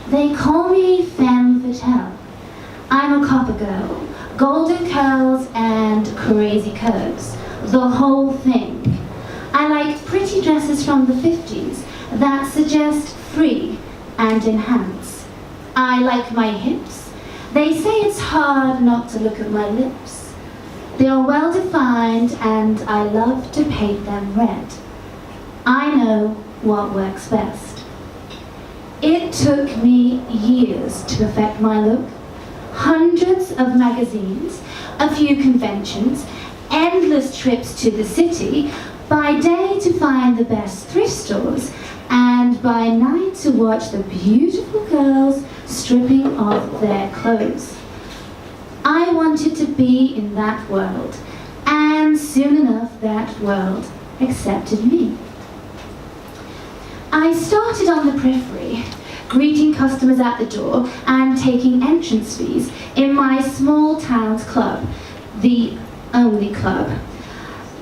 They call me femme fatale. I'm a copper girl, golden curls and crazy curves, the whole thing. I like pretty dresses from the 50s that suggest free and enhance. I like my hips. They say it's hard not to look at my lips. They are well defined and I love to paint them red. I know what works best. It took me years to perfect my look. Hundreds of magazines, a few conventions, endless trips to the city, by day to find the best thrift stores, and by night to watch the beautiful girls stripping off their clothes. I wanted to be in that world, and soon enough that world accepted me. I started on the periphery, greeting customers at the door and taking entrance fees in my small town's club, the only club.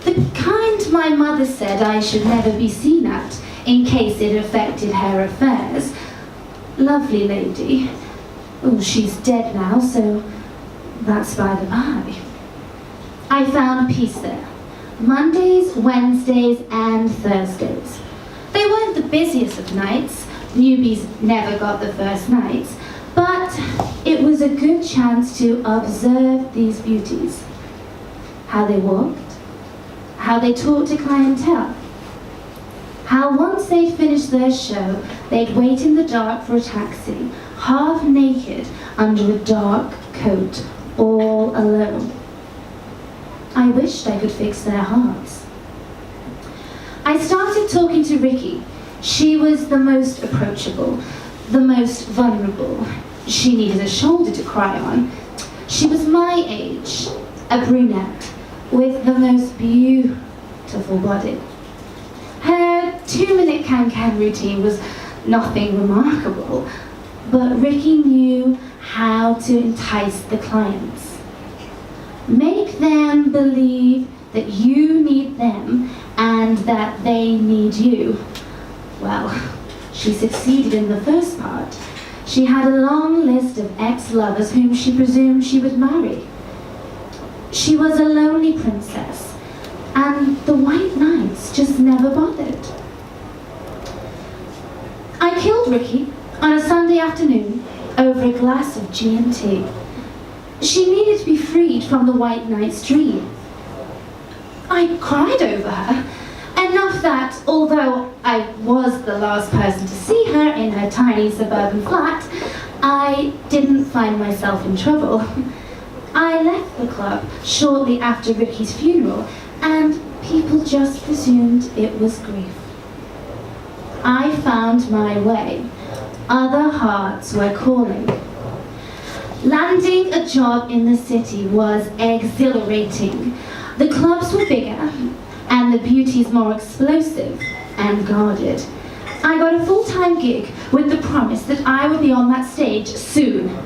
The kind my mother said I should never be seen at in case it affected her affairs. Lovely lady. Oh, she's dead now, so that's by the by. I found peace there. Mondays, Wednesdays, and Thursdays. They weren't the busiest of nights. Newbies never got the first nights, but it was a good chance to observe these beauties. How they walked, how they talked to clientele, how once they'd finished their show, they'd wait in the dark for a taxi, half naked under a dark coat, all alone. I wished I could fix their hearts. I started talking to Ricky. She was the most approachable, the most vulnerable. She needed a shoulder to cry on. She was my age, a brunette, with the most beautiful body. Her 2-minute can-can routine was nothing remarkable, but Ricky knew how to entice the clients. Make them believe that you need them and that they need you. Well, she succeeded in the first part. She had a long list of ex-lovers whom she presumed she would marry. She was a lonely princess, and the white knights just never bothered. I killed Ricky on a Sunday afternoon over a glass of G&T. She needed to be freed from the white knight's dream. I cried over her, enough that, although I was the last person to see her in her tiny suburban flat, I didn't find myself in trouble. I left the club shortly after Ricky's funeral, and people just presumed it was grief. I found my way. Other hearts were calling. Landing a job in the city was exhilarating. The clubs were bigger, and the beauties more explosive and guarded. I got a full-time gig with the promise that I would be on that stage soon.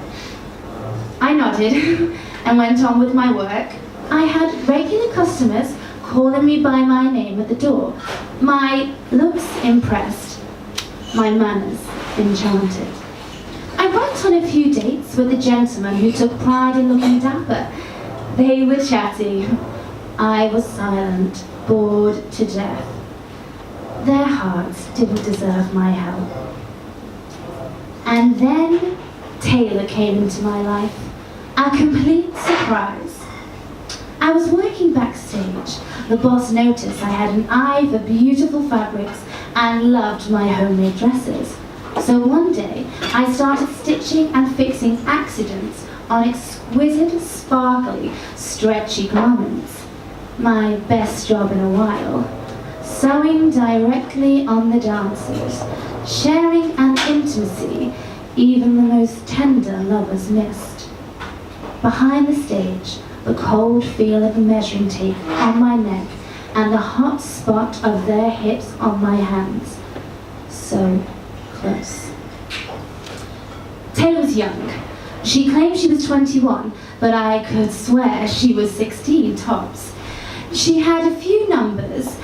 I nodded and went on with my work. I had regular customers calling me by my name at the door. My looks impressed, my manners enchanted. I went on a few dates with a gentleman who took pride in looking dapper. They were chatty. I was silent, bored to death. Their hearts didn't deserve my help. And then Taylor came into my life, a complete surprise. I was working backstage. The boss noticed I had an eye for beautiful fabrics and loved my homemade dresses. So one day, I started stitching and fixing accidents on exquisite, sparkly, stretchy garments. My best job in a while. Sewing directly on the dancers, sharing an intimacy even the most tender lovers missed. Behind the stage, the cold feel of a measuring tape on my neck and the hot spot of their hips on my hands. So close. Taylor was young. She claimed she was 21, but I could swear she was 16 tops. She had a few numbers.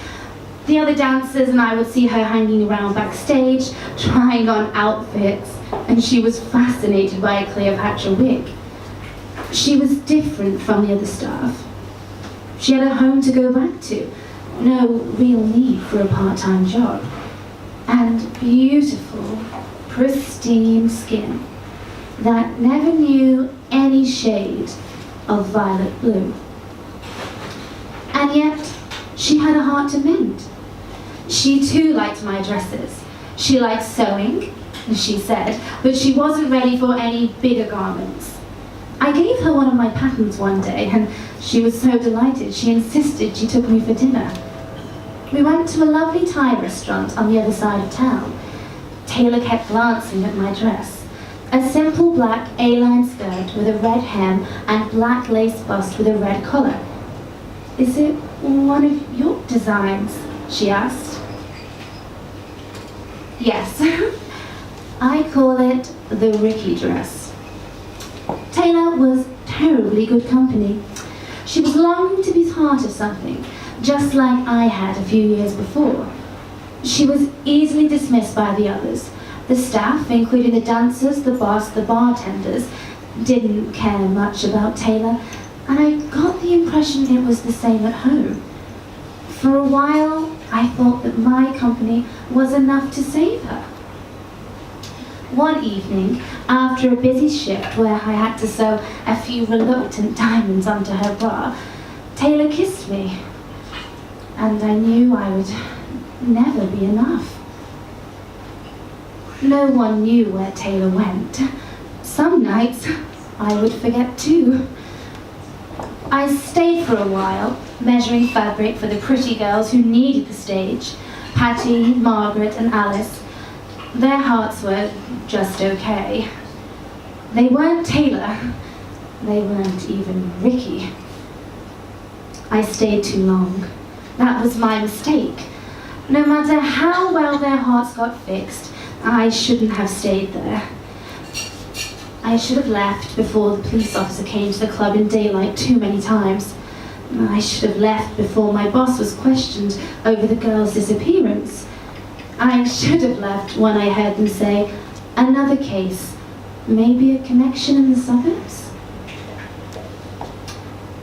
The other dancers and I would see her hanging around backstage, trying on outfits. and she was fascinated by a Cleopatra wig. She was different from the other staff. She had a home to go back to, no real need for a part-time job, and beautiful, pristine skin that never knew any shade of violet blue. And yet, she had a heart to mend. She too liked my dresses. She liked sewing, she said, but she wasn't ready for any bigger garments. I gave her one of my patterns one day, and she was so delighted she insisted she took me for dinner. We went to a lovely Thai restaurant on the other side of town. Taylor kept glancing at my dress. A simple black A-line skirt with a red hem and black lace bust with a red collar. "Is it one of your designs?" she asked. "Yes." I call it the Ricky dress. Taylor was terribly good company. She was longing to be part of something, just like I had a few years before. She was easily dismissed by the others. The staff, including the dancers, the boss, the bartenders, didn't care much about Taylor, and I got the impression it was the same at home. For a while, I thought that my company was enough to save her. One evening, after a busy shift where I had to sew a few reluctant diamonds onto her bra, Taylor kissed me, and I knew I would never be enough. No one knew where Taylor went. Some nights, I would forget too. I stayed for a while, measuring fabric for the pretty girls who needed the stage, Patty, Margaret, and Alice. Their hearts were just okay. They weren't Taylor. They weren't even Ricky. I stayed too long. That was my mistake. No matter how well their hearts got fixed, I shouldn't have stayed there. I should have left before the police officer came to the club in daylight too many times. I should have left before my boss was questioned over the girl's disappearance. I should have left when I heard them say, "Another case, maybe a connection in the suburbs?"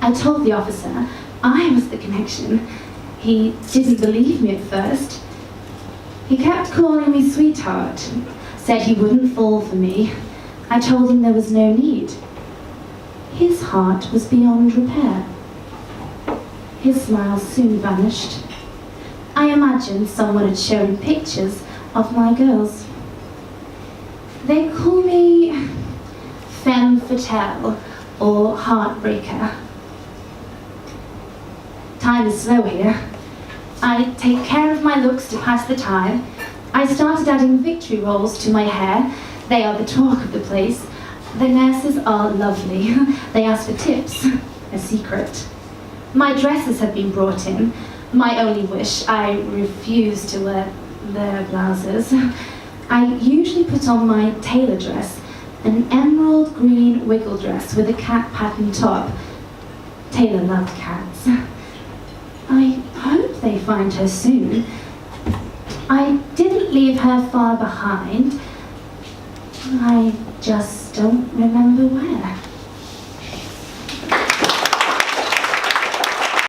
I told the officer I was the connection. He didn't believe me at first. He kept calling me sweetheart, said he wouldn't fall for me. I told him there was no need. His heart was beyond repair. His smile soon vanished. I imagined someone had shown pictures of my girls. They call me femme fatale or heartbreaker. Time is slow here. I take care of my looks to pass the time. I started adding victory rolls to my hair. They are the talk of the place. The nurses are lovely. They ask for tips, a secret. My dresses have been brought in. My only wish, I refuse to wear their blouses. I usually put on my tailor dress, an emerald green wiggle dress with a cat pattern top. Taylor loved cats. I hope they find her soon. I didn't leave her far behind. I just don't remember where.